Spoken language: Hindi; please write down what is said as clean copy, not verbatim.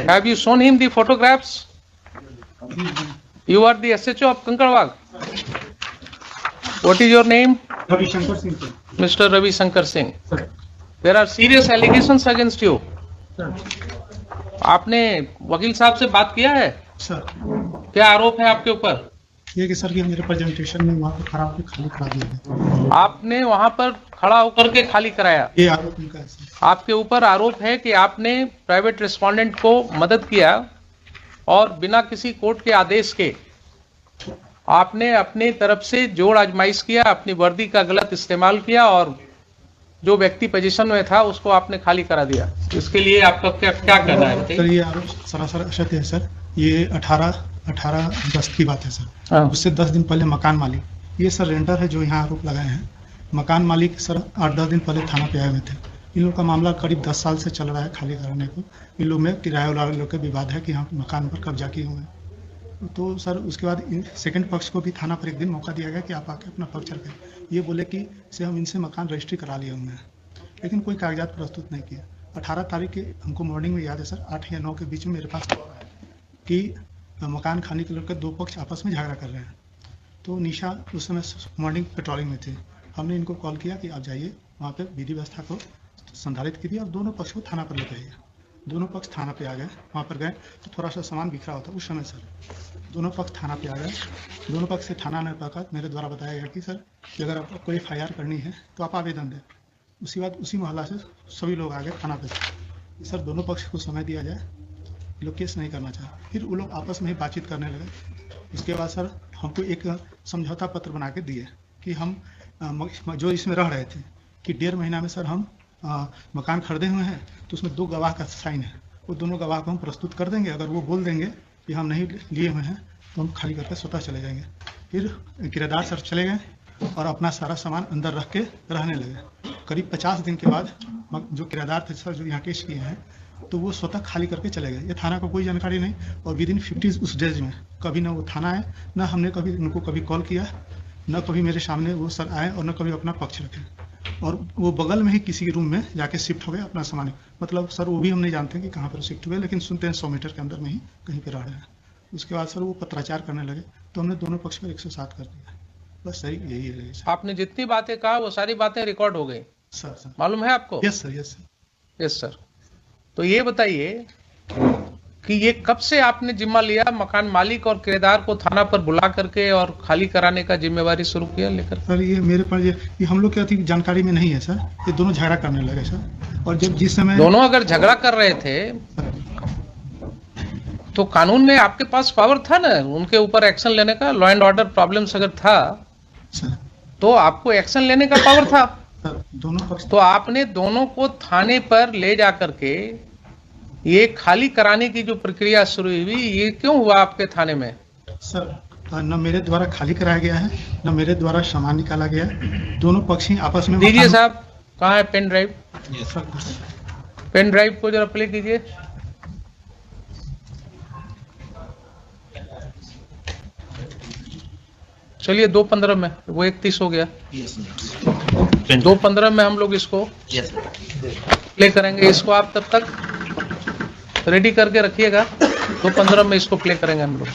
Have you shown him the photographs? You are the SHO of Kankarwag. What is your name? Ravi Shankar Singh. Mr. Ravi Shankar Singh. Sir. There are serious allegations against you. Sir. आपने वकील साहब से बात किया है? सर, क्या आरोप है आपके ऊपर? ये कि सर ये मेरे प्रेजेंटेशन में वहाँ पर खड़ा होकर खाली करा दिया है। आपने वहां पर खड़ा होकर के खाली कराया। ये आरोप उनका है सर। आपके ऊपर आरोप है कि आपने प्राइवेट रेस्पोंडेंट को मदद किया और बिना किसी कोर्ट के आदेश के आपने अपनी तरफ से जोड़ आजमाइश किया, अपनी वर्दी का गलत इस्तेमाल किया और जो व्यक्ति पोजीशन में था उसको आपने खाली करा दिया। इसके लिए आपका क्या कहना है? सर, ये आरोप सरासर असत्य है सर। ये 18/10 की बात है सर। उससे 10 दिन पहले मकान मालिक, ये सर रेंटर है जो यहाँ आरोप लगाए हैं, मकान मालिक सर 8-10 दिन पहले थाना पे आए हुए थे। इन लोग का मामला करीब 10 साल से चल रहा है खाली कराने को। इन लोग में किराए वाले लोग के विवाद है कि हम मकान पर कब्जा किए हुए हैं। तो सर उसके बाद सेकंड पक्ष को भी थाना पर एक दिन मौका दिया गया कि आप आके अपना पक्ष रखें। ये बोले कि से हम इनसे मकान रजिस्ट्री करा लिए हुए हैं, लेकिन कोई कागजात प्रस्तुत नहीं किया। 18 तारीख के हमको मॉर्निंग में याद है सर, 8 या 9 के बीच में मेरे पास कि मकान खाने के लेकर 2 पक्ष आपस में झगड़ा कर रहे हैं। तो निशा उस समय मॉर्निंग पेट्रोलिंग में थे। हमने इनको कॉल किया कि आप जाइए वहाँ पे विधि व्यवस्था को संधारित कीजिए और दोनों पक्ष को थाना पर ले जाइए। दोनों पक्ष थाना पे आ गए। वहाँ पर गए तो थोड़ा सा सामान बिखरा होता उस समय सर दोनों पक्ष थाना पे आ गए। दोनों पक्ष से थाना ने पाकर मेरे द्वारा बताया गया कि सर कि अगर आपको कोई FIR करनी है तो आप आवेदन दें। उसके बाद उसी मोहल्ला से सभी लोग आ गए थाना पे। सर दोनों पक्ष को समय दिया जाए, लोग केस नहीं करना चाहे। फिर वो लोग आपस में ही बातचीत करने लगे। उसके बाद सर हमको एक समझौता पत्र बना के दिए कि हम जो इसमें रह रहे थे कि 1.5 महीना में सर हम मकान खरीदे हुए हैं, तो उसमें 2 गवाह का साइन है। वो दोनों गवाह को हम प्रस्तुत कर देंगे। अगर वो बोल देंगे कि हम नहीं लिए हुए हैं तो हम खाली करके स्वतः चले जाएंगे। फिर किराएदार सर चले गए और अपना सारा सामान अंदर रख के रहने लगे। करीब 50 दिन के बाद जो किराएदार थे सर जो यहाँ केस किए हैं तो वो स्वतः खाली करके चले गए। ये थाना को कोई जानकारी नहीं और विदिन 50 उस डेज में कभी ना वो थाना आए, ना हमने कभी उनको कभी कॉल किया, न कभी मेरे सामने वो सर आए और न कभी अपना पक्ष रखे। और वो बगल में ही किसी रूम में जाके शिफ्ट हो गए अपना सामान। मतलब सर वो भी हम नहीं जानते कि कहाँ पर शिफ्ट हुए, लेकिन सुनते हैं 100 मीटर के अंदर में ही कहीं पर रह रहे हैं। उसके बाद सर वो पत्राचार करने लगे तो हमने दोनों पक्ष पर 107 कर दिया। बस सही यही है सर। आपने जितनी बातें कहा वो सारी बातें रिकॉर्ड हो गई सर। मालूम है आपको? Yes sir, yes sir. Yes sir. तो ये बताइए कि ये कब से आपने जिम्मा लिया, मकान मालिक और किराएदार को थाना पर बुला करके और खाली कराने का जिम्मेवारी शुरू किया लेकर? सर ये मेरे पास ये हम लोग की जानकारी में नहीं है सर। ये दोनों झगड़ा करने लगे सर। और जब जिस समय दोनों अगर झगड़ा कर रहे थे तो कानून में आपके पास पावर था ना उनके ऊपर एक्शन लेने का। लॉ एंड ऑर्डर प्रॉब्लम्स अगर था सर तो आपको एक्शन लेने का पावर था सर। दोनों पक्ष तो आपने दोनों को थाने पर ले जा करके ये खाली कराने की जो प्रक्रिया शुरू हुई ये क्यों हुआ आपके थाने में? सर न मेरे द्वारा खाली कराया गया है, न मेरे द्वारा सामान निकाला गया है। दोनों पक्ष ही आपस में। दीजिए साहब, कहाँ है pen drive? Sir pen drive को जरा प्ले कीजिए। चलिए 2:15 में वो 31 हो गया। 2:15 में हम लोग इसको प्ले करेंगे। इसको आप तब तक रेडी करके रखिएगा। 2:15 में इसको प्ले करेंगे हम लोग।